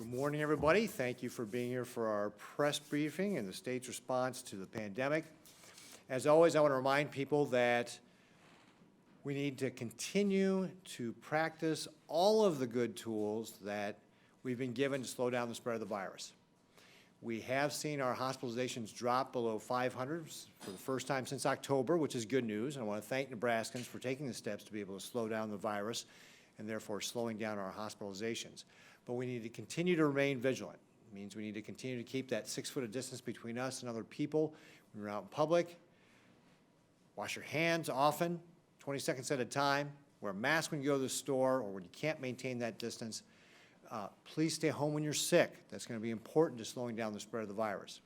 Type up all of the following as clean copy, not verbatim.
Good morning, everybody. Thank you for being here for our press briefing and the state's response to the pandemic. As always, I want to remind people that we need to continue to practice all of the good tools that we've been given to slow down the spread of the virus. We have seen our hospitalizations drop below 500 for the first time since October, which is good news. And I want to thank Nebraskans for taking the steps to be able to slow down the virus and therefore slowing down our hospitalizations. But we need to continue to remain vigilant. It means we need to continue to keep that 6 foot of distance between us and other people when we're out in public. Wash your hands often, 20 seconds at a time. Wear a mask when you go to the store or when you can't maintain that distance. Please stay home when you're sick. That's going to be important to slowing down the spread of the virus.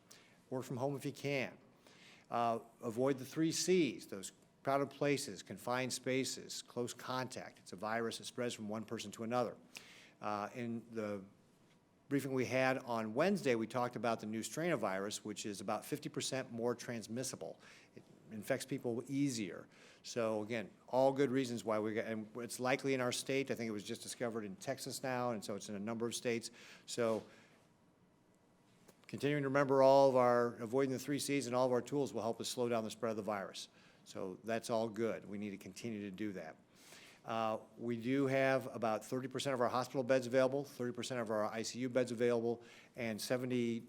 Work from home if you can. Avoid the 3 C's, those crowded places, confined spaces, close contact. It's a virus that spreads from one person to another. In the briefing we had on Wednesday, we talked about the new strain of virus, which is about 50% more transmissible. It infects people easier. So again, all good reasons why and it's likely in our state. I think it was just discovered in Texas now, and so it's in a number of states. So continuing to remember all of our, avoiding the 3 C's and all of our tools will help us slow down the spread of the virus. So that's all good. We need to continue to do that. We do have about 30% of our hospital beds available, 30% of our ICU beds available, and 74%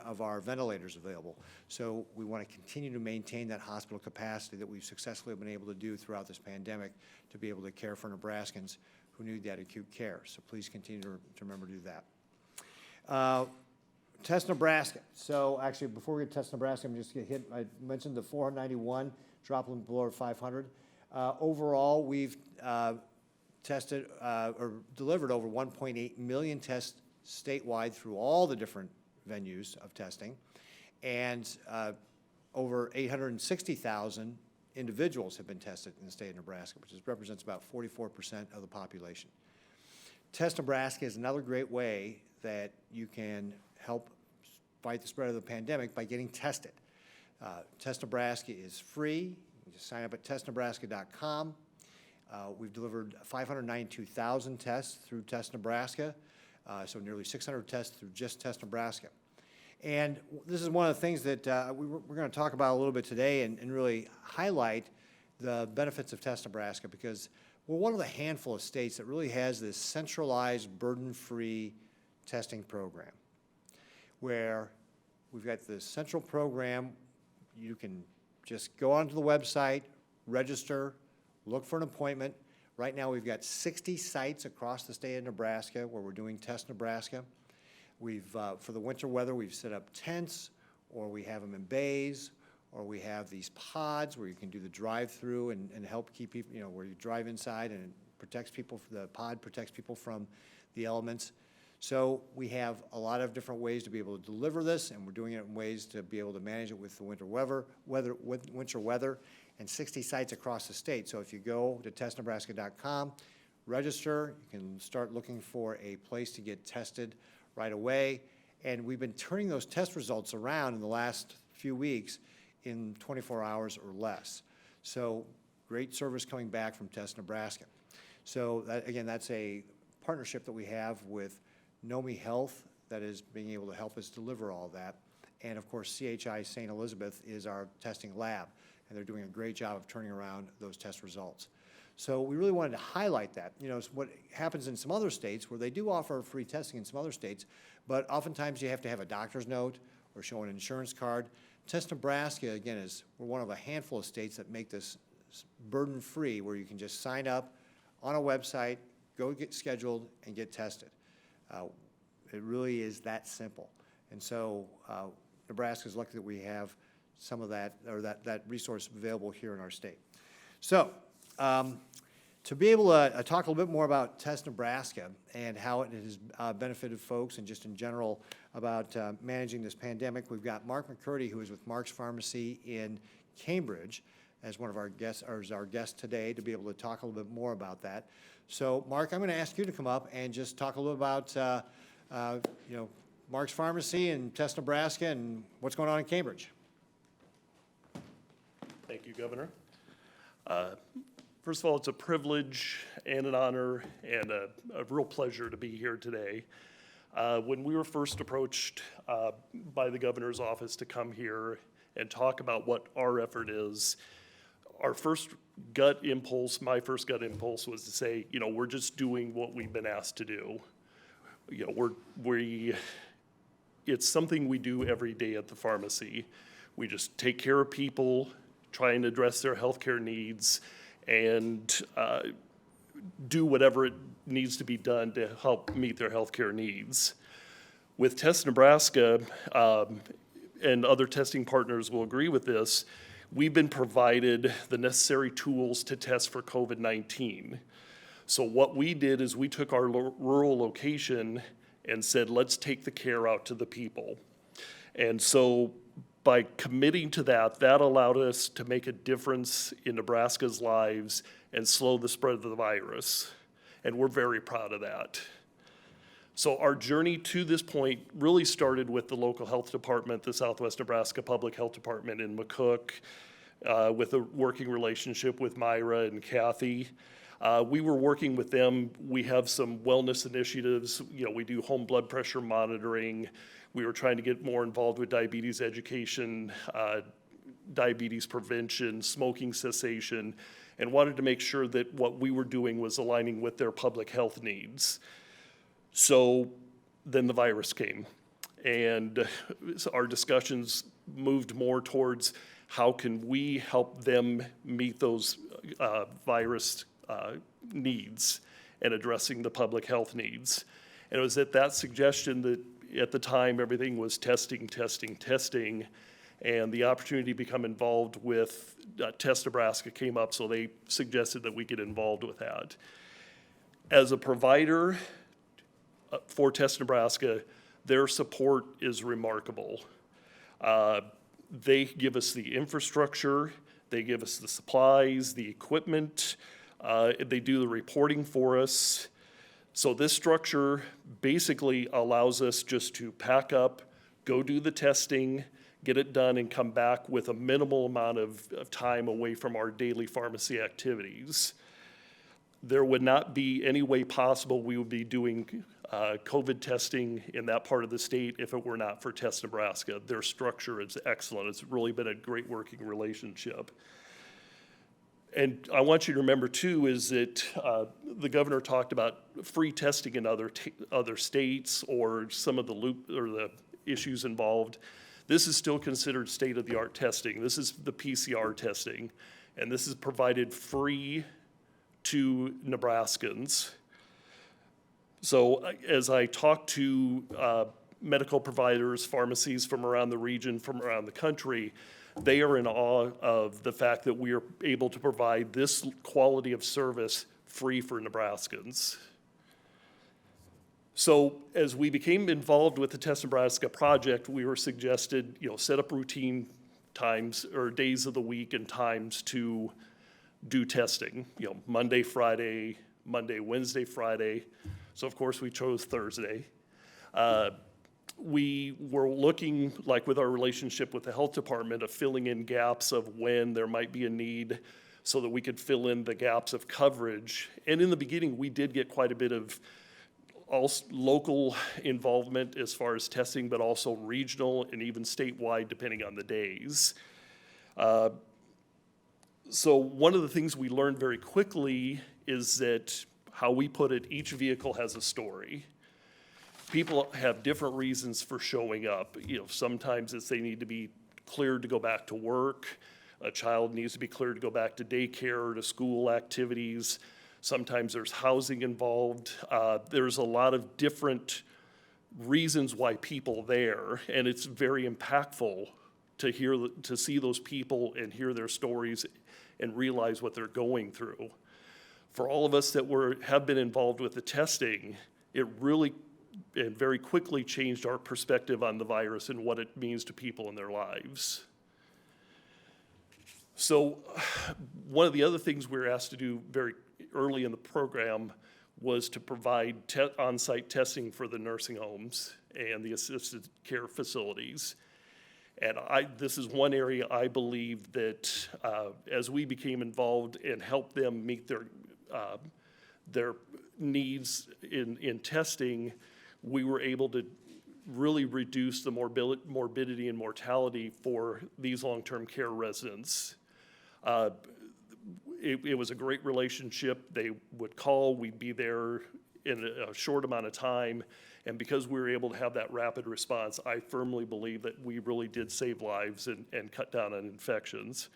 of our ventilators available. So we want to continue to maintain that hospital capacity that we've successfully been able to do throughout this pandemic to be able to care for Nebraskans who need that acute care. So please continue to remember to do that. Test Nebraska. So actually, before we get to Test Nebraska, I'm just going to hit, I mentioned the 491, dropping below 500. Overall, we've tested or delivered over 1.8 million tests statewide through all the different venues of testing, and over 860,000 individuals have been tested in the state of Nebraska, which represents about 44% of the population. Test Nebraska is another great way that you can help fight the spread of the pandemic by getting tested. Test Nebraska is free. You just sign up at testnebraska.com. We've delivered 592,000 tests through Test Nebraska, so nearly 600 tests through just Test Nebraska. And this is one of the things that we're going to talk about a little bit today and really highlight the benefits of Test Nebraska, because we're one of the handful of states that really has this centralized, burden-free testing program, where we've got this central program. You can just go onto the website, register, look for an appointment. Right now we've got 60 sites across the state of Nebraska where we're doing Test Nebraska. We've, for the winter weather, we've set up tents, or we have them in bays, or we have these pods where you can do the drive-through and help keep people, you know, where you drive inside and it protects people, the pod protects people from the elements. So we have a lot of different ways to be able to deliver this, and we're doing it in ways to be able to manage it with the winter weather, and 60 sites across the state. So if you go to testnebraska.com, register, you can start looking for a place to get tested right away. And we've been turning those test results around in the last few weeks in 24 hours or less. So great service coming back from Test Nebraska. So that, again, that's a partnership that we have with Nomi Health that is being able to help us deliver all that. And of course, CHI St. Elizabeth is our testing lab, and they're doing a great job of turning around those test results. So we really wanted to highlight that. You know, it's what happens in some other states where they do offer free testing in some other states, but oftentimes you have to have a doctor's note or show an insurance card. Test Nebraska, again, we're one of a handful of states that make this burden-free, where you can just sign up on a website, go get scheduled, and get tested. It really is that simple. And so Nebraska is lucky that we have some of that, or that resource available here in our state. So to be able to talk a little bit more about Test Nebraska and how it has benefited folks and just in general about managing this pandemic, we've got Mark McCurdy, who is with Mark's Pharmacy in Cambridge, as one of our guests, or as our guest today, to be able to talk a little bit more about that. So, Mark, I'm going to ask you to come up and just talk a little about, you know, Mark's Pharmacy and Test Nebraska and what's going on in Cambridge. Thank you, Governor. First of all, it's a privilege and an honor and a real pleasure to be here today. When we were first approached by the governor's office to come here and talk about what our effort is, our first gut impulse, my first gut impulse was to say, we're just doing what we've been asked to do. It's something we do every day at the pharmacy. We just take care of people, try and address their healthcare needs, and do whatever it needs to be done to help meet their healthcare needs. With Test Nebraska, and other testing partners will agree with this, we've been provided the necessary tools to test for COVID-19. So what we did is we took our rural location and said, let's take the care out to the people. And so by committing to that, that allowed us to make a difference in Nebraska's lives and slow the spread of the virus. And we're very proud of that. So our journey to this point really started with the local health department, the Southwest Nebraska Public Health Department in McCook, with a working relationship with Myra and Kathy. We were working with them. We have some wellness initiatives. We do home blood pressure monitoring. We were trying to get more involved with diabetes education, diabetes prevention, smoking cessation, and wanted to make sure that what we were doing was aligning with their public health needs. So then the virus came, and our discussions moved more towards how can we help them meet those virus needs and addressing the public health needs. And it was at that suggestion that at the time everything was testing, and the opportunity to become involved with Test Nebraska came up, so they suggested that we get involved with that. As a provider for Test Nebraska, their support is remarkable. They give us the infrastructure, they give us the supplies, the equipment, they do the reporting for us. So this structure basically allows us just to pack up, go do the testing, get it done, and come back with a minimal amount of time away from our daily pharmacy activities. There would not be any way possible we would be doing COVID testing in that part of the state if it were not for Test Nebraska. Their structure is excellent. It's really been a great working relationship. And I want you to remember too is that the governor talked about free testing in other states or some of the issues involved. This is still considered state-of-the-art testing. This is the PCR testing, and this is provided free to Nebraskans. So as I talk to medical providers, pharmacies from around the region, from around the country, they are in awe of the fact that we are able to provide this quality of service free for Nebraskans. So as we became involved with the Test Nebraska project, we were suggested, set up routine times or days of the week and times to do testing, Monday, Friday, Wednesday, Friday. So of course we chose Thursday. We were looking, like with our relationship with the health department, of filling in gaps of when there might be a need so that we could fill in the gaps of coverage. And in the beginning, we did get quite a bit of local involvement as far as testing, but also regional and even statewide, depending on the days. So one of the things we learned very quickly is that, how we put it, each vehicle has a story. People have different reasons for showing up. Sometimes it's they need to be cleared to go back to work. A child needs to be cleared to go back to daycare or to school activities. Sometimes there's housing involved. There's a lot of different reasons why people are there, and it's very impactful to see those people and hear their stories and realize what they're going through. For all of us that have been involved with the testing, it really and very quickly changed our perspective on the virus and what it means to people in their lives. So one of the other things we were asked to do very early in the program was to provide on-site testing for the nursing homes and the assisted care facilities. And this is one area I believe that as we became involved and helped them meet their needs in testing, we were able to really reduce the morbidity and mortality for these long-term care residents. It was a great relationship. They would call, we'd be there in a short amount of time, and because we were able to have that rapid response, I firmly believe that we really did save lives and cut down on infections.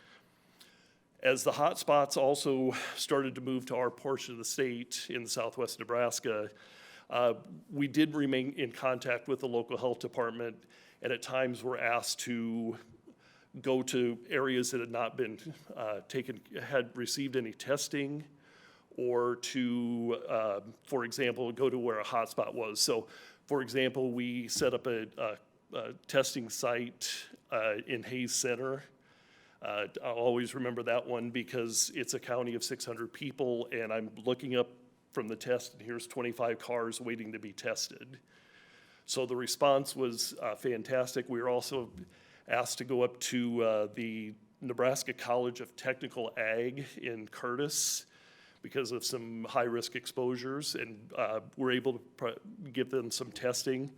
As the hot spots also started to move to our portion of the state in southwest Nebraska, we did remain in contact with the local health department, and at times were asked to go to areas that had not been had received any testing, or to, for example, go to where a hotspot was. So, for example, we set up a testing site in Hayes Center. I'll always remember that one because it's a county of 600 people, and I'm looking up from the test, and here's 25 cars waiting to be tested. So the response was fantastic. We were also asked to go up to the Nebraska College of Technical Ag in Curtis because of some high-risk exposures, and we're able to give them some testing.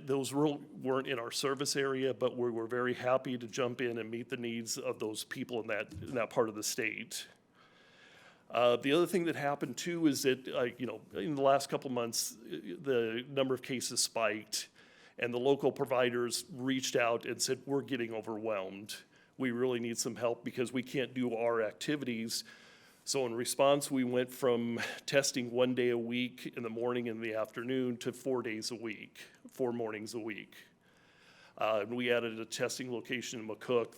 Those weren't in our service area, but we were very happy to jump in and meet the needs of those people in that part of the state. The other thing that happened too is that, in the last couple months, the number of cases spiked, and the local providers reached out and said, we're getting overwhelmed. We really need some help because we can't do our activities. So in response, we went from testing 1 day a week in the morning and the afternoon to 4 days a week, 4 mornings a week. And we added a testing location in McCook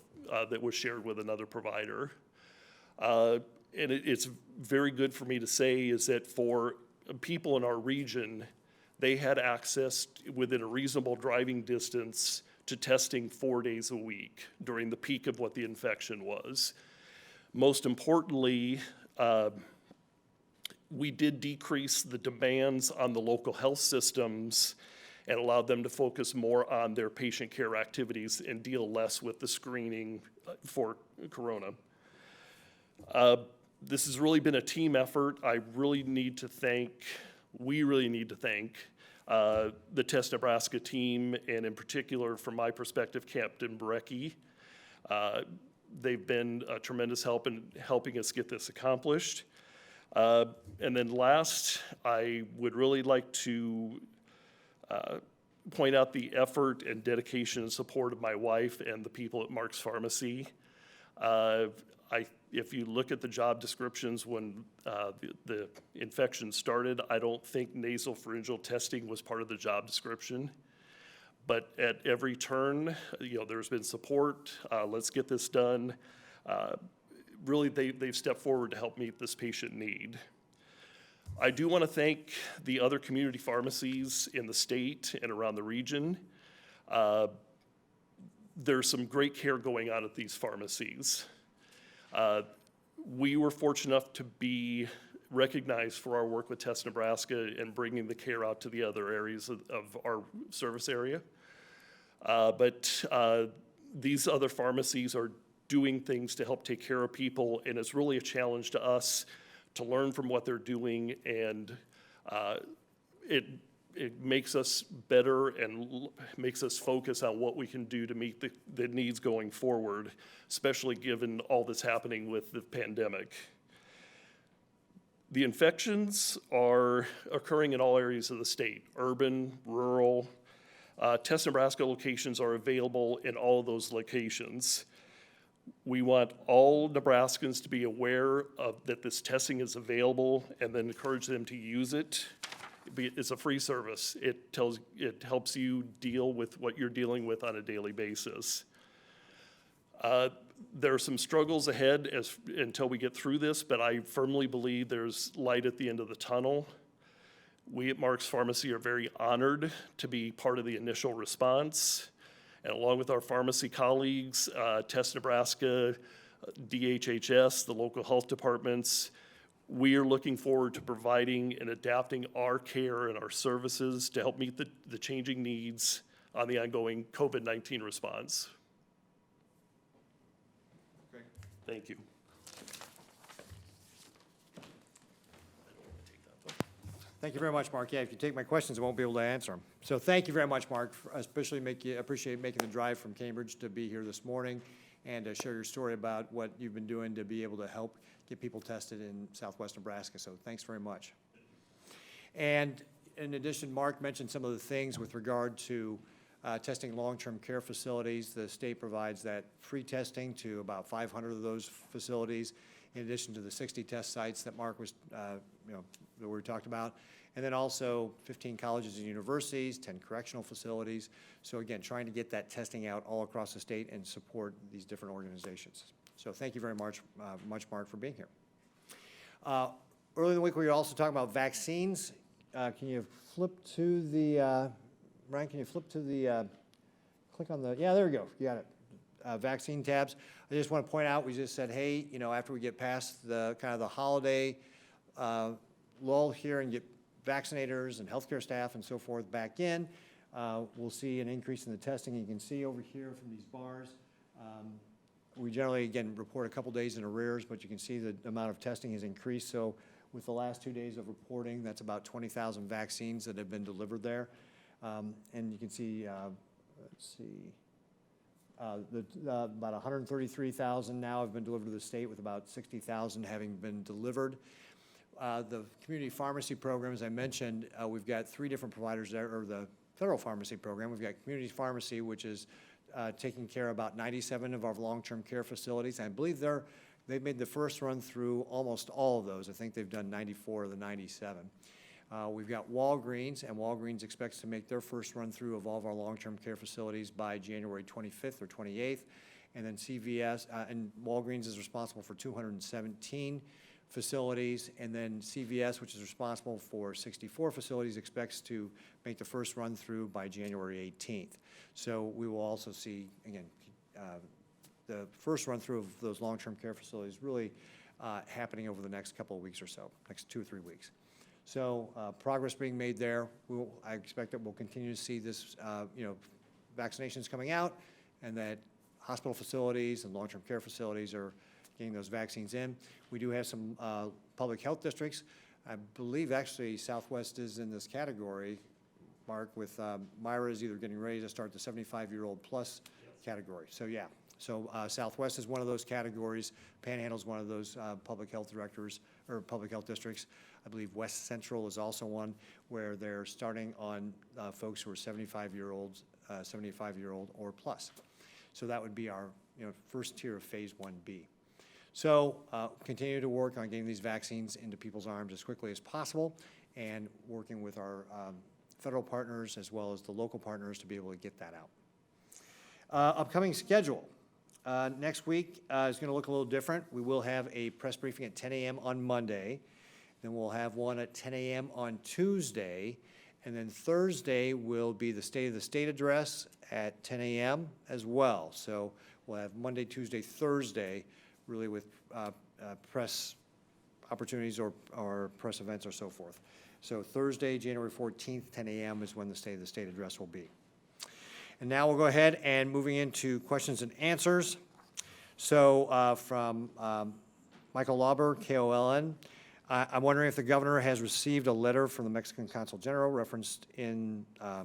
that was shared with another provider. And it's very good for me to say is that for people in our region, they had access within a reasonable driving distance to testing 4 days a week during the peak of what the infection was. Most importantly, we did decrease the demands on the local health systems and allowed them to focus more on their patient care activities and deal less with the screening for corona. This has really been a team effort. We really need to thank the Test Nebraska team, and in particular, from my perspective, Captain Brecky. They've been a tremendous help in helping us get this accomplished. And then last, I would really like to point out the effort and dedication and support of my wife and the people at Mark's Pharmacy. If you look at the job descriptions when the infection started, I don't think nasopharyngeal testing was part of the job description. But at every turn, there's been support. Let's get this done. Really, they've stepped forward to help meet this patient need. I do want to thank the other community pharmacies in the state and around the region. There's some great care going on at these pharmacies. We were fortunate enough to be recognized for our work with Test Nebraska and bringing the care out to the other areas of our service area. But these other pharmacies are doing things to help take care of people, and it's really a challenge to us to learn from what they're doing, and it makes us better and makes us focus on what we can do to meet the needs going forward, especially given all that's happening with the pandemic. The infections are occurring in all areas of the state, urban, rural. Test Nebraska locations are available in all of those locations. We want all Nebraskans to be aware of that this testing is available and then encourage them to use it. It's a free service. It helps you deal with what you're dealing with on a daily basis. There are some struggles ahead until we get through this, but I firmly believe there's light at the end of the tunnel. We at Mark's Pharmacy are very honored to be part of the initial response. And along with our pharmacy colleagues, Test Nebraska, DHHS, the local health departments, we are looking forward to providing and adapting our care and our services to help meet the changing needs on the ongoing COVID-19 response. Okay. Thank you. Thank you very much, Mark. Yeah, if you take my questions, I won't be able to answer them. So thank you very much, Mark. Especially appreciate making the drive from Cambridge to be here this morning and to share your story about what you've been doing to be able to help get people tested in Southwest Nebraska. So thanks very much. And in addition, Mark mentioned some of the things with regard to testing long-term care facilities. The state provides that free testing to about 500 of those facilities, in addition to the 60 test sites that Mark was, that we talked about. And then also 15 colleges and universities, 10 correctional facilities. So again, trying to get that testing out all across the state and support these different organizations. So thank you very much, Mark, for being here. Earlier in the week, we were also talking about vaccines. Can you flip to the, Ryan, can you flip to the, click on the, yeah, there we go, you got it. Vaccine tabs. I just want to point out, we just said, hey, after we get past the kind of the holiday lull here and get vaccinators and healthcare staff and so forth back in, we'll see an increase in the testing. You can see over here from these bars, we generally, again, report a couple days in arrears, but you can see the amount of testing has increased. So with the last 2 days of reporting, that's about 20,000 vaccines that have been delivered there. And you can see, let's see, about 133,000 now have been delivered to the state, with about 60,000 having been delivered. The community pharmacy program, as I mentioned, we've got 3 different providers there, or the federal pharmacy program. We've got community pharmacy, which is taking care of about 97 of our long-term care facilities. I believe they've made the first run through almost all of those. I think they've done 94 of the 97. We've got Walgreens, and Walgreens expects to make their first run through of all of our long-term care facilities by January 25th or 28th. And then CVS, and Walgreens is responsible for 217 facilities, and then CVS, which is responsible for 64 facilities, expects to make the first run through by January 18th. So we will also see, again, the first run through of those long-term care facilities really happening over the next couple of weeks or so, next 2 or 3 weeks. So progress being made there. I expect that we'll continue to see this, vaccinations coming out, and that hospital facilities and long-term care facilities are getting those vaccines in. We do have some public health districts. I believe actually Southwest is in this category, Mark, with Myra is either getting ready to start the 75-year-old plus category. So yeah, so Southwest is one of those categories. Panhandle is one of those public health directors or public health districts. I believe West Central is also one where they're starting on folks who are 75-year-old or plus. So that would be our first tier of phase 1B. So continue to work on getting these vaccines into people's arms as quickly as possible, and working with our federal partners as well as the local partners to be able to get that out. Upcoming schedule. Next week is going to look a little different. We will have a press briefing at 10 a.m. on Monday. Then we'll have one at 10 a.m. on Tuesday. And then Thursday will be the State of the State address at 10 a.m. as well. So we'll have Monday, Tuesday, Thursday, really with press opportunities or press events or so forth. So Thursday, January 14th, 10 a.m. is when the State of the State address will be. And now we'll go ahead and moving into questions and answers. So from Michael Lauber, KOLN, I'm wondering if the governor has received a letter from the Mexican Consul General referenced in a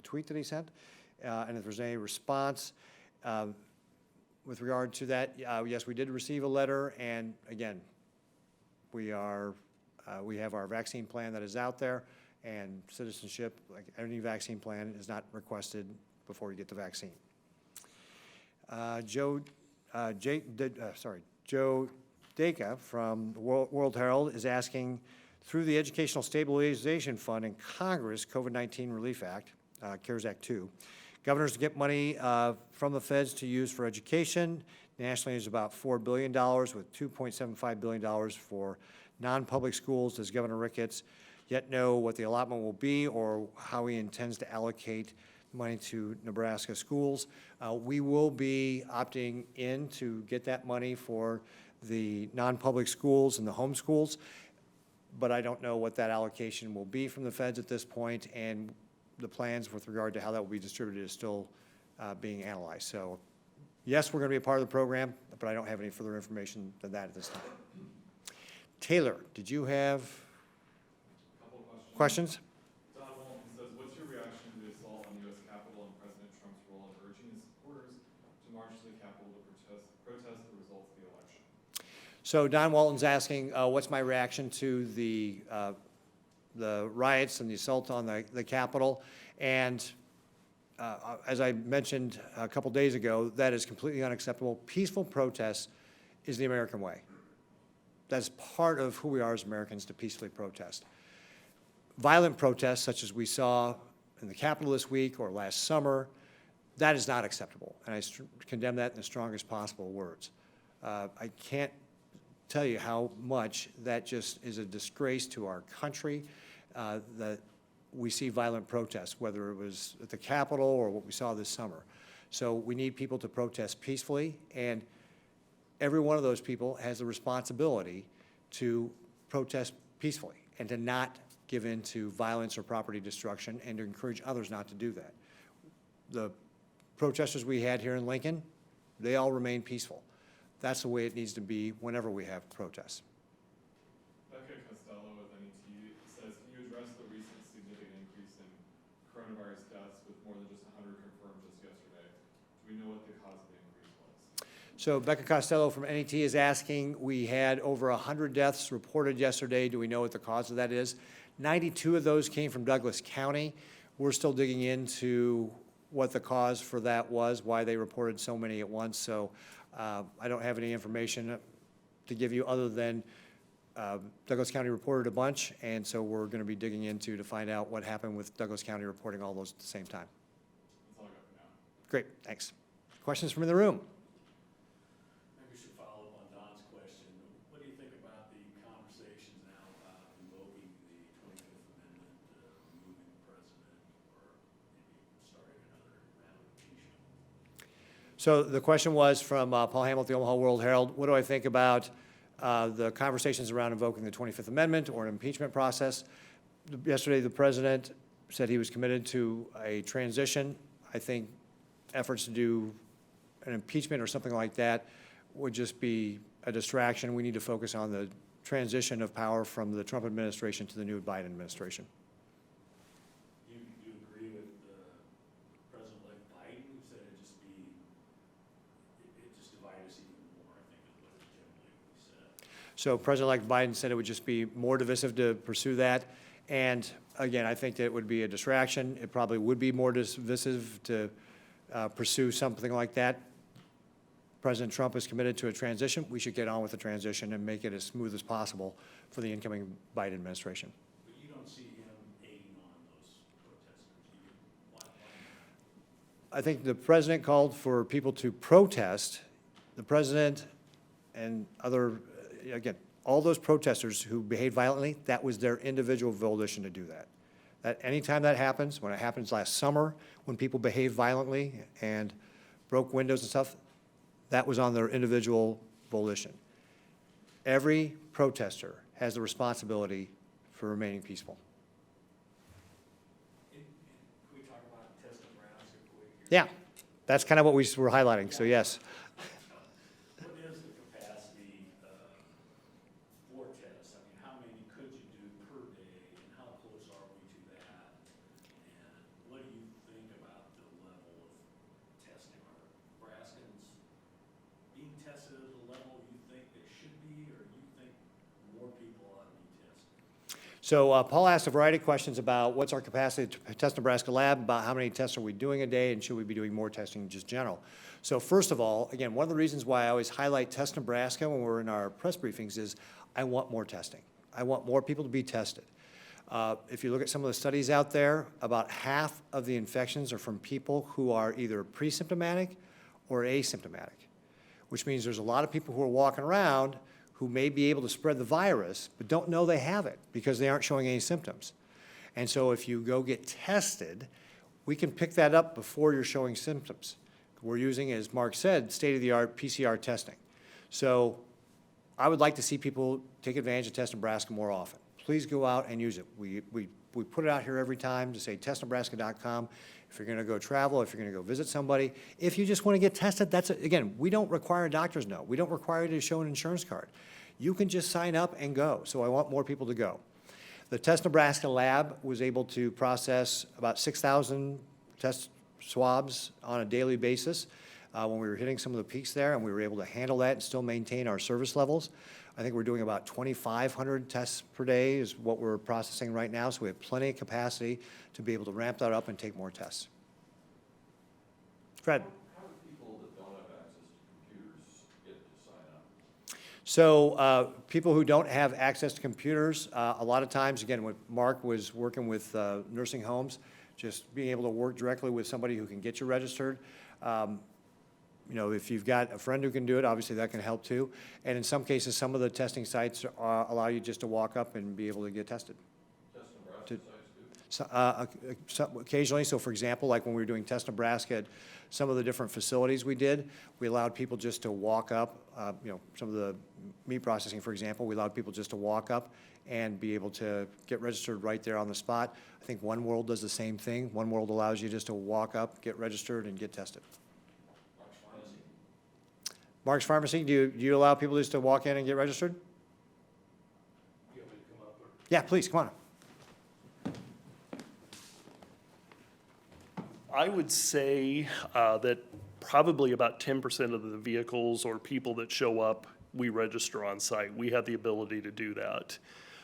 tweet that he sent, and if there's any response. With regard to that, yes, we did receive a letter, and again, we have our vaccine plan that is out there, and citizenship, like any vaccine plan, is not requested before you get the vaccine. Joe Dacre from the World Herald is asking, through the Educational Stabilization Fund and Congress COVID-19 Relief Act, CARES Act 2, governors get money from the feds to use for education. Nationally, there's about $4 billion, with $2.75 billion for non-public schools. Does Governor Ricketts yet know what the allotment will be or how he intends to allocate money to Nebraska schools? We will be opting in to get that money for the non-public schools and the home schools, but I don't know what that allocation will be from the feds at this point, and the plans with regard to how that will be distributed is still being analyzed. So yes, we're going to be a part of the program, but I don't have any further information than that at this time. Taylor, did you have? A couple of Questions? Don Walton says, what's your reaction to the assault on the U.S. Capitol and President Trump's role in urging his supporters to march to the Capitol to protest the results of the election? So Don Walton's asking, what's my reaction to the riots and the assault on the Capitol? And as I mentioned a couple days ago, that is completely unacceptable. Peaceful protest is the American way. That's part of who we are as Americans, to peacefully protest. Violent protests, such as we saw in the Capitol this week or last summer, that is not acceptable, and I condemn that in the strongest possible words. I can't tell you how much that just is a disgrace to our country, that we see violent protests, whether it was at the Capitol or what we saw this summer. So we need people to protest peacefully, and every one of those people has a responsibility to protest peacefully and to not give in to violence or property destruction, and to encourage others not to do that. The protesters we had here in Lincoln, they all remain peaceful. That's the way it needs to be whenever we have protests. Becca Costello with NET says, can you address the recent significant increase in coronavirus deaths with more than just 100 confirmed just yesterday? Do we know what the cause of the increase was? So Becca Costello from NET is asking, we had over 100 deaths reported yesterday. Do we know what the cause of that is? 92 of those came from Douglas County. We're still digging into what the cause for that was, why they reported so many at once. So I don't have any information to give you other than Douglas County reported a bunch, and so we're going to be digging into to find out what happened with Douglas County reporting all those at the same time. That's all I got for now. Great, thanks. Questions from in the room? Maybe we should follow up on Don's question. What do you think about the conversations now about invoking the 25th Amendment, removing the president, or maybe starting another round of impeachment? So the question was from Paul Hamill at the Omaha World Herald. What do I think about the conversations around invoking the 25th Amendment or an impeachment process? Yesterday, the president said he was committed to a transition. I think efforts to do an impeachment or something like that would just be a distraction. We need to focus on the transition of power from the Trump administration to the new Biden administration. Do you agree with President-elect Biden, who said it just divide us even more, I think is what generally he said. So President-elect Biden said it would just be more divisive to pursue that. And again, I think that it would be a distraction. It probably would be more divisive to pursue something like that. President Trump is committed to a transition. We should get on with the transition and make it as smooth as possible for the incoming Biden administration. But you don't see him aiding on those protesters, do you? Why? I think the president called for people to protest. The president and other, again, all those protesters who behaved violently, that was their individual volition to do that. That anytime that happens, when it happens last summer, when people behaved violently and broke windows and stuff, that was on their individual volition. Every protester has the responsibility for remaining peaceful. Can we talk about Test Nebraska quick here? Yeah, that's kind of what we were highlighting, so yes. What is the capacity for tests? I mean, how many could you do per day, and how close are we to that? And what do you think about the level of testing? Are Nebraskans being tested at the level you think they should be, or you think more people ought to be tested? So Paul asked a variety of questions about what's our capacity to test Nebraska Lab, about how many tests are we doing a day, and should we be doing more testing in just general. So first of all, again, one of the reasons why I always highlight Test Nebraska when we're in our press briefings is I want more testing. I want more people to be tested. If you look at some of the studies out there, about half of the infections are from people who are either pre-symptomatic or asymptomatic, which means there's a lot of people who are walking around who may be able to spread the virus, but don't know they have it because they aren't showing any symptoms. And so if you go get tested, we can pick that up before you're showing symptoms. We're using, as Mark said, state-of-the-art PCR testing. So I would like to see people take advantage of Test Nebraska more often. Please go out and use it. We put it out here every time to say testnebraska.com. If you're going to go travel, if you're going to go visit somebody, if you just want to get tested, that's it. Again, we don't require a doctor's note. We don't require you to show an insurance card. You can just sign up and go. So I want more people to go. The Test Nebraska lab was able to process about 6,000 test swabs on a daily basis when we were hitting some of the peaks there, and we were able to handle that and still maintain our service levels. I think we're doing about 2,500 tests per day is what we're processing right now, so we have plenty of capacity to be able to ramp that up and take more tests. Fred? How do people that don't have access to computers get to sign up? So people who don't have access to computers, a lot of times, again, when Mark was working with nursing homes, just being able to work directly with somebody who can get you registered. You know, if you've got a friend who can do it, obviously that can help too. And in some cases, some of the testing sites allow you just to walk up and be able to get tested. Test Nebraska sites do? Occasionally, so for example, like when we were doing Test Nebraska at some of the different facilities we did, we allowed people just to walk up, you know, some of the meat processing, for example, we allowed people just to walk up and be able to get registered right there on the spot. I think One World does the same thing. One World allows you just to walk up, get registered, and get tested. Mark's Pharmacy, do you allow people just to walk in and get registered? You want me to come up or? Yeah, please, come on. I would say that probably about 10% of the vehicles or people that show up, we register on site. We have the ability to do that.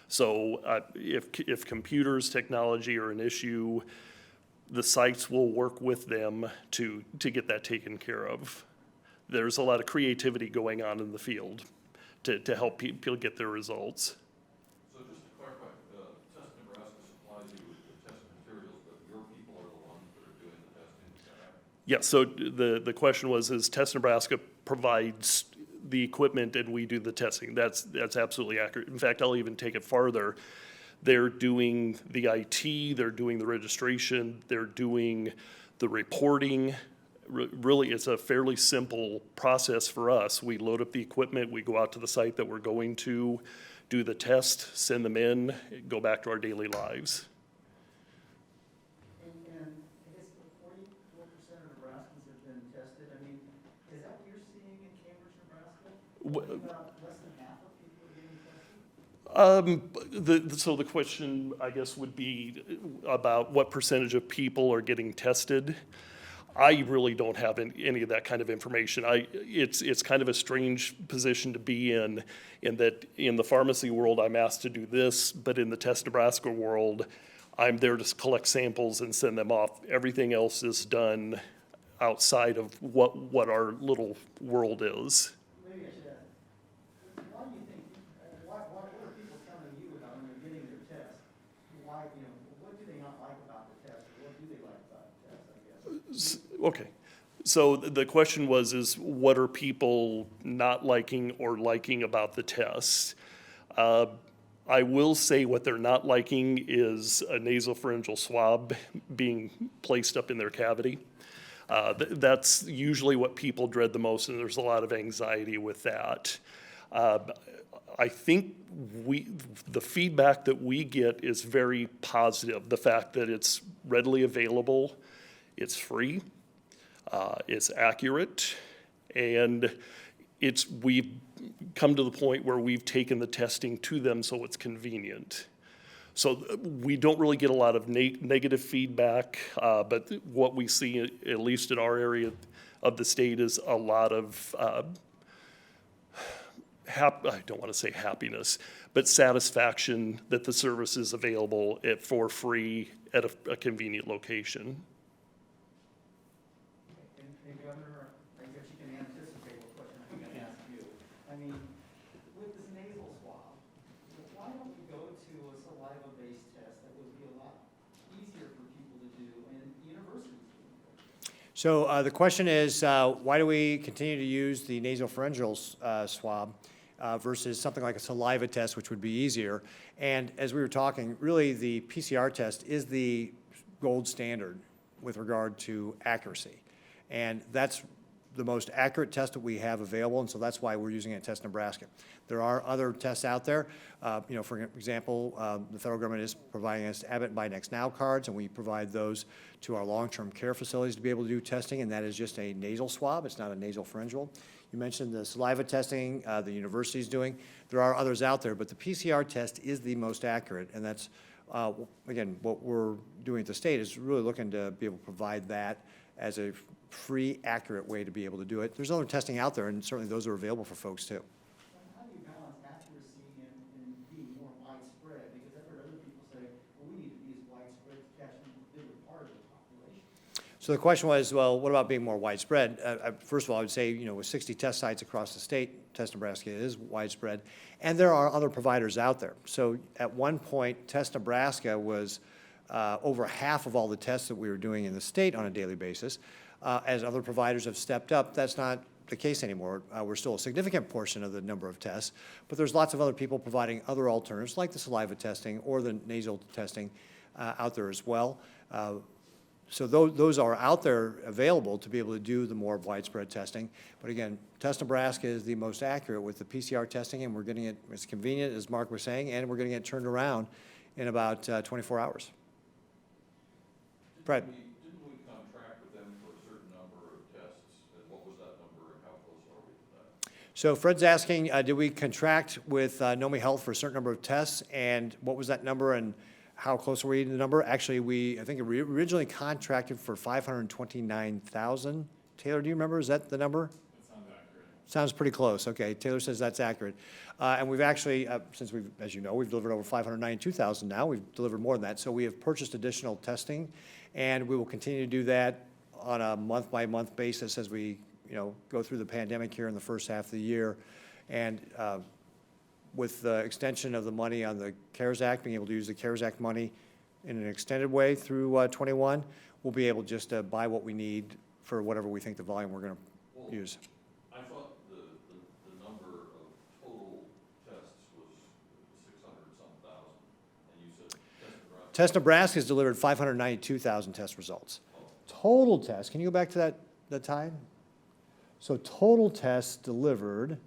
So if computers, technology are an issue, the sites will work with them to get that taken care of. There's a lot of creativity going on in the field to help people get their results. So just to clarify, Test Nebraska supplies you with the test materials, but your people are the ones that are doing the testing, is that right? Yeah, so the question was, is Test Nebraska provides the equipment and we do the testing? That's absolutely accurate. In fact, I'll even take it farther. They're doing the IT, they're doing the registration, they're doing the reporting. Really, it's a fairly simple process for us. We load up the equipment, we go out to the site that we're going to, do the test, send them in, go back to our daily lives. And I guess 44% of Nebraskans have been tested. I mean, is that what you're seeing in Cambridge, Nebraska? About less than half of people are getting tested? So the question, I guess, would be about what percentage of people are getting tested. I really don't have any of that kind of information. It's kind of a strange position to be in that in the pharmacy world, I'm asked to do this, but in the Test Nebraska world, I'm there to collect samples and send them off. Everything else is done outside of what our little world is. Maybe I should ask, why do you think, why are people telling you about when they're getting their test? Why, you know, what do they not like about the test, or what do they like about the test, I guess? Okay, so the question was, what are people not liking or liking about the test? I will say what they're not liking is a nasopharyngeal swab being placed up in their cavity. That's usually what people dread the most, and there's a lot of anxiety with that. I think the feedback that we get is very positive. The fact that it's readily available, it's free, it's accurate, and we've come to the point where we've taken the testing to them so it's convenient. So we don't really get a lot of negative feedback, but what we see, at least in our area of the state, is a lot of, I don't want to say happiness, but satisfaction that the service is available for free at a convenient location. And Governor, I guess you can anticipate what question I'm going to ask you. I mean, with this nasal swab, why don't we go to a saliva-based test that would be a lot easier for people to do, and universities doing it? So the question is, why do we continue to use the nasopharyngeal swab versus something like a saliva test, which would be easier? And as we were talking, really the PCR test is the gold standard with regard to accuracy. And that's the most accurate test that we have available, and so that's why we're using it at Test Nebraska. There are other tests out there. For example, the federal government is providing us Abbott Buy Next Now cards, and we provide those to our long-term care facilities to be able to do testing, and that is just a nasal swab. It's not a nasal pharyngeal. You mentioned the saliva testing the university's doing. There are others out there, but the PCR test is the most accurate, and that's, again, what we're doing at the state is really looking to be able to provide that as a free, accurate way to be able to do it. There's other testing out there, and certainly those are available for folks too. How do you balance accuracy and being more widespread? Because I've heard other people say, well, we need to be as widespread to catch a bigger part of the population. So the question was, well, what about being more widespread? First of all, I would say, with 60 test sites across the state, Test Nebraska is widespread, and there are other providers out there. So at one point, Test Nebraska was over half of all the tests that we were doing in the state on a daily basis. As other providers have stepped up, that's not the case anymore. We're still a significant portion of the number of tests, but there's lots of other people providing other alternatives, like the saliva testing or the nasal testing out there as well. So those are out there available to be able to do the more widespread testing. But again, Test Nebraska is the most accurate with the PCR testing, and we're getting it as convenient, as Mark was saying, and we're getting it turned around in about 24 hours. Brett? Didn't we contract with them for a certain number of tests, and what was that number, and how close are we to that? So Fred's asking, did we contract with Nomi Health for a certain number of tests, and what was that number, and how close are we to the number? Actually, I think we originally contracted for 529,000. Taylor, do you remember? Is that the number? That sounds accurate. Sounds pretty close. Okay, Taylor says that's accurate. And we've actually, since we've, as you know, we've delivered over 592,000 now. We've delivered more than that. So we have purchased additional testing, and we will continue to do that on a month-by-month basis as we, go through the pandemic here in the first half of the year. And with the extension of the money on the CARES Act, being able to use the CARES Act money in an extended way through 21, we'll be able just to buy what we need for whatever we think the volume we're going to use. I thought the number of total tests was 600-some thousand, and you said Test Nebraska has delivered 592,000 test results. Total tests, can you go back to that time? So total tests delivered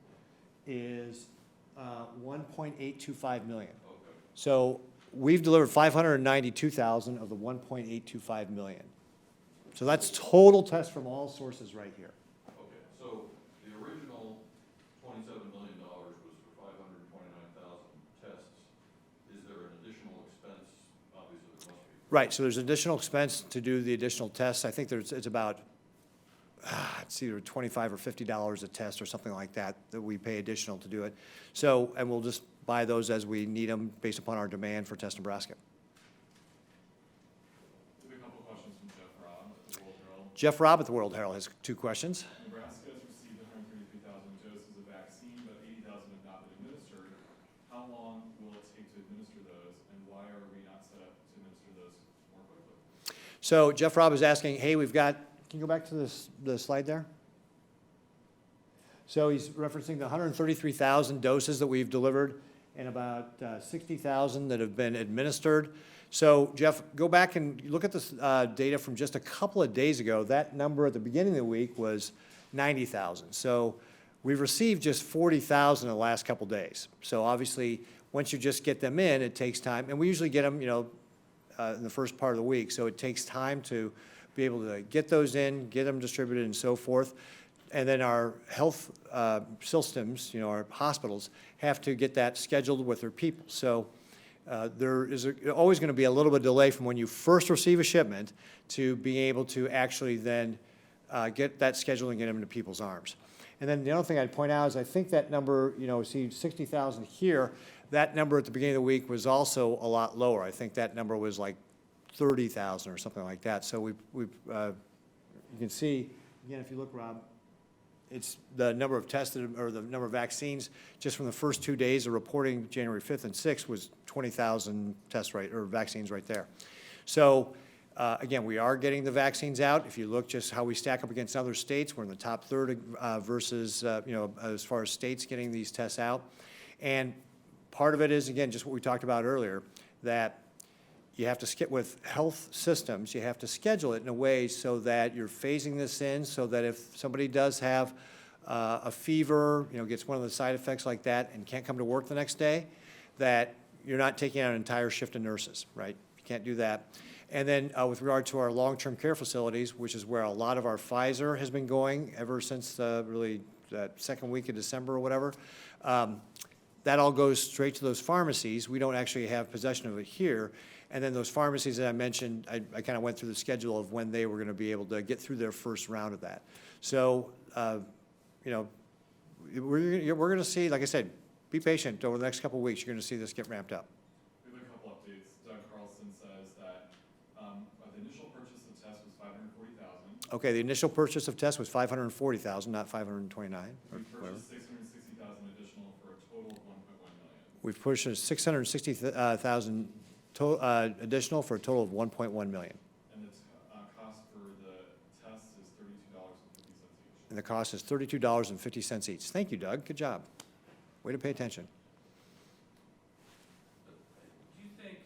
is 1.825 million. Okay. So we've delivered 592,000 of the 1.825 million. So that's total tests from all sources right here. Okay, so the original $27 million was for 529,000 tests. Is there an additional expense? Obviously, there must be. Right, so there's additional expense to do the additional tests. I think it's about, it's either $25 or $50 a test or something like that we pay additional to do it. So, and we'll just buy those as we need them based upon our demand for Test Nebraska. We have a couple questions from Jeff Robb at the World Herald. Jeff Robb at the World Herald has 2 questions. Nebraska has received 133,000 doses of vaccine, but 80,000 have not been administered. How long will it take to administer those, and why are we not set up to administer those more quickly? So Jeff Robb is asking, hey, we've got, can you go back to the slide there? So he's referencing the 133,000 doses that we've delivered and about 60,000 that have been administered. So Jeff, go back and look at this data from just a couple of days ago. That number at the beginning of the week was 90,000. So we've received just 40,000 in the last couple of days. So obviously, once you just get them in, it takes time. And we usually get them, in the first part of the week. So it takes time to be able to get those in, get them distributed and so forth. And then our health systems, our hospitals, have to get that scheduled with their people. So there is always going to be a little bit of delay from when you first receive a shipment to being able to actually then get that scheduled and get them into people's arms. And then the other thing I'd point out is I think that number, see 60,000 here, that number at the beginning of the week was also a lot lower. I think that number was like 30,000 or something like that. So you can see, again, if you look, Rob, it's the number of tested or the number of vaccines just from the first 2 days of reporting January 5th and 6th was 20,000 tests or vaccines right there. So again, we are getting the vaccines out. If you look just how we stack up against other states, we're in the top third versus, as far as states getting these tests out. And part of it is, again, just what we talked about earlier, that you have to with health systems, you have to schedule it in a way so that you're phasing this in, so that if somebody does have a fever, gets one of the side effects like that and can't come to work the next day, that you're not taking out an entire shift of nurses, right? You can't do that. And then with regard to our long-term care facilities, which is where a lot of our Pfizer has been going ever since really that second week of December or whatever, that all goes straight to those pharmacies. We don't actually have possession of it here. And then those pharmacies that I mentioned, I kind of went through the schedule of when they were going to be able to get through their first round of that. So, we're going to see, like I said, be patient over the next couple of weeks. You're going to see this get ramped up. We have a couple updates. Doug Carlson says that the initial purchase of tests was $540,000. Okay, the initial purchase of tests was 540,000, not 529, or We whatever. purchased 660,000 additional for a total of 1.1 million. We've purchased 660,000 additional for a total of 1.1 million. And the cost for the test is $32.50 each. And the cost is $32.50 each. Thank you, Doug. Good job. Way to pay attention. Do you think,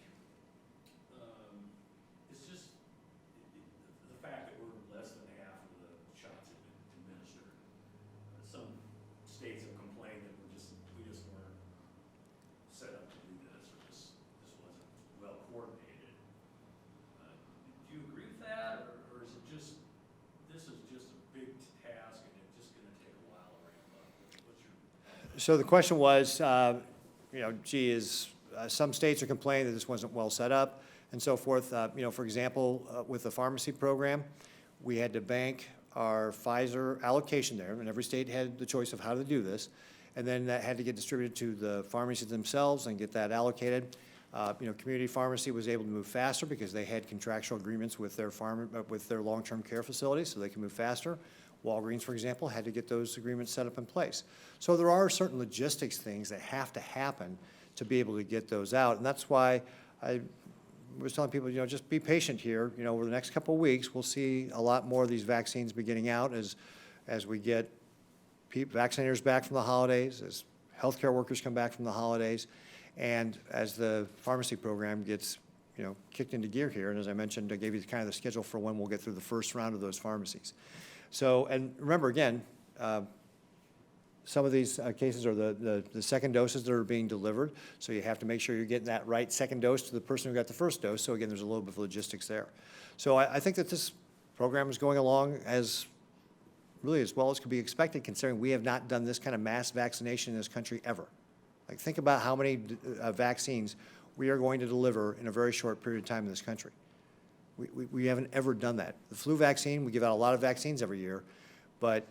it's just the fact that we're less than half of the shots have been administered? Some states have complained that we just weren't set up to do this, or this wasn't well coordinated. Do you agree with that, or is it just, this is just a big task and it's just gonna take a while to ramp up? What's your? So the question was, some states are complaining that this wasn't well set up and so forth. For example, with the pharmacy program, we had to bank our Pfizer allocation there, and every state had the choice of how to do this. And then that had to get distributed to the pharmacies themselves and get that allocated. Community pharmacy was able to move faster because they had contractual agreements with their long-term care facilities, so they can move faster. Walgreens, for example, had to get those agreements set up in place. So there are certain logistics things that have to happen to be able to get those out. And that's why I was telling people, just be patient here. Over the next couple of weeks, we'll see a lot more of these vaccines be getting out as we get vaccinators back from the holidays, as healthcare workers come back from the holidays, and as the pharmacy program gets, kicked into gear here. And as I mentioned, I gave you kind of the schedule for when we'll get through the first round of those pharmacies. So, and remember, again, some of these cases are the second doses that are being delivered, so you have to make sure you're getting that right second dose to the person who got the first dose. So again, there's a little bit of logistics there. So I think that this program is going along really as well as could be expected, considering we have not done this kind of mass vaccination in this country ever. Like, think about how many vaccines we are going to deliver in a very short period of time in this country. We haven't ever done that. The flu vaccine, we give out a lot of vaccines every year, but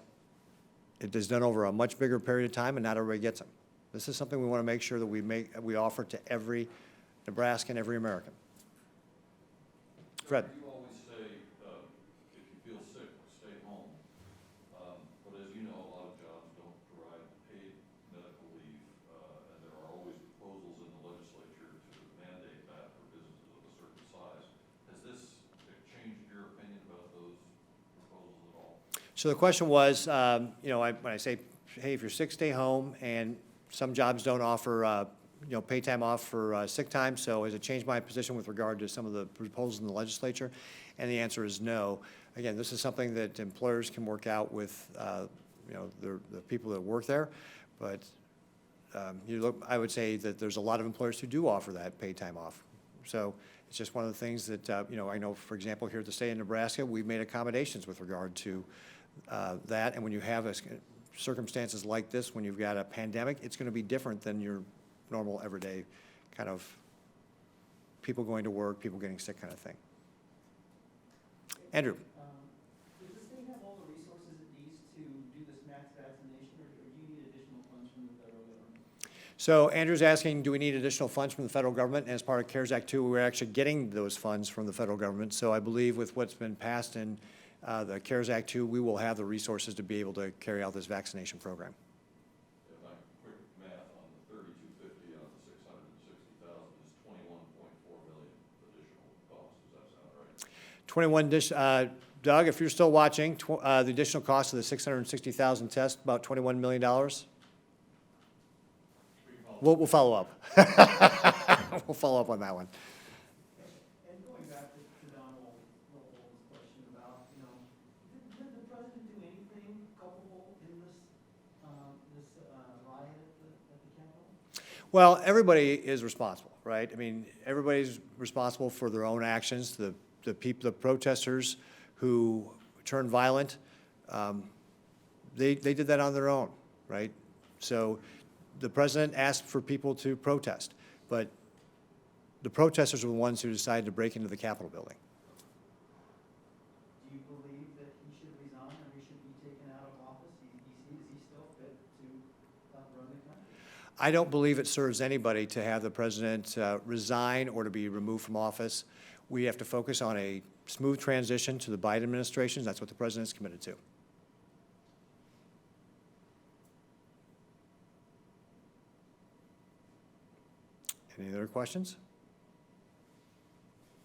it is done over a much bigger period of time, and not everybody gets them. This is something we want to make sure that we offer to every Nebraskan, every American. Fred. You always say, if you feel sick, stay home. But as you know, a lot of jobs don't provide paid medical leave, and there are always proposals in the legislature to mandate that for businesses of a certain size. Has this changed your opinion about those proposals at all? So the question was, when I say, hey, if you're sick, stay home, and some jobs don't offer, pay time off for sick time, so has it changed my position with regard to some of the proposals in the legislature? And the answer is no. Again, this is something that employers can work out with, the people that work there, but I would say that there's a lot of employers who do offer that paid time off. So it's just one of the things that, I know, for example, here at the state of Nebraska, we've made accommodations with regard to that. And when you have circumstances like this, when you've got a pandemic, it's going to be different than your normal, everyday kind of people going to work, people getting sick kind of thing. Andrew. Does the state have all the resources it needs to do this mass vaccination, or do you need additional funds from the federal government? So Andrew's asking, do we need additional funds from the federal government? And as part of CARES Act 2, we're actually getting those funds from the federal government. So I believe with what's been passed in the CARES Act 2, we will have the resources to be able to carry out this vaccination program. If I quick math on the 3250 on the 660,000 is 21.4 million additional cost. Does that sound right? Doug, if you're still watching, the additional cost of the 660,000 tests, about $21 million. We'll follow up. We'll follow up on that one. Well, everybody is responsible, right? I mean, everybody's responsible for their own actions. The people, the protesters who turned violent, they did that on their own, right? So the president asked for people to protest, but the protesters were the ones who decided to break into the Capitol building. Do you believe that he should resign or he should be taken out of office? Is he still fit to run the country? I don't believe it serves anybody to have the president resign or to be removed from office. We have to focus on a smooth transition to the Biden administration. That's what the president is committed to. Any other questions?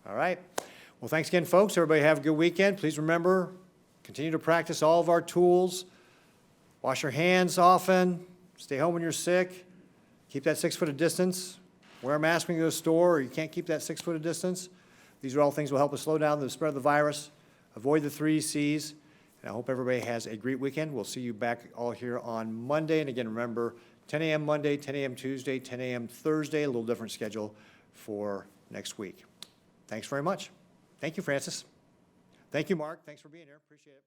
All right. Well, thanks again, folks. Everybody have a good weekend. Please remember, continue to practice all of our tools. Wash your hands often. Stay home when you're sick. Keep that 6 foot of distance. Wear a mask when you go to the store or you can't keep that 6 foot of distance. These are all things that will help us slow down the spread of the virus. Avoid the 3 C's. And I hope everybody has a great weekend. We'll see you back all here on Monday. And again, remember, 10 a.m. Monday, 10 a.m. Tuesday, 10 a.m. Thursday, a little different schedule for next week. Thanks very much. Thank you, Francis. Thank you, Mark. Thanks for being here. Appreciate it.